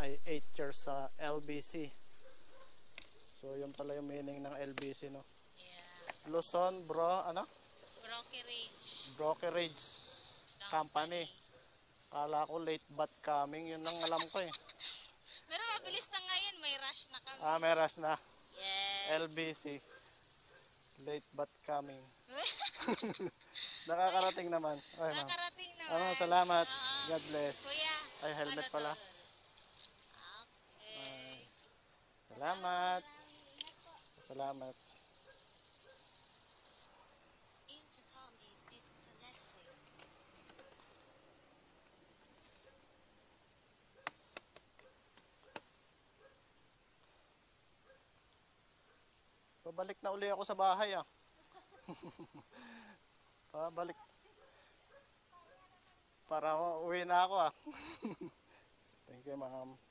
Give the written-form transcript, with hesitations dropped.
ay 8 years sa LBC. So yun pala yung meaning ng LBC, no? Yeah. Luzon Brokerage Company. Kala ko late but coming, yun ang alam ko eh. Pero mabilis na ngayon, may rush na kami. May rush na. Yes. LBC. Late but coming. Nakakarating naman. Ay, nakakarating naman. Salamat. God bless. Kuya. Ay, helmet pala. Okay. Salamat. Salamat. Pabalik na uli ako sa bahay Pabalik. Para uwi na ako Thank you, ma'am.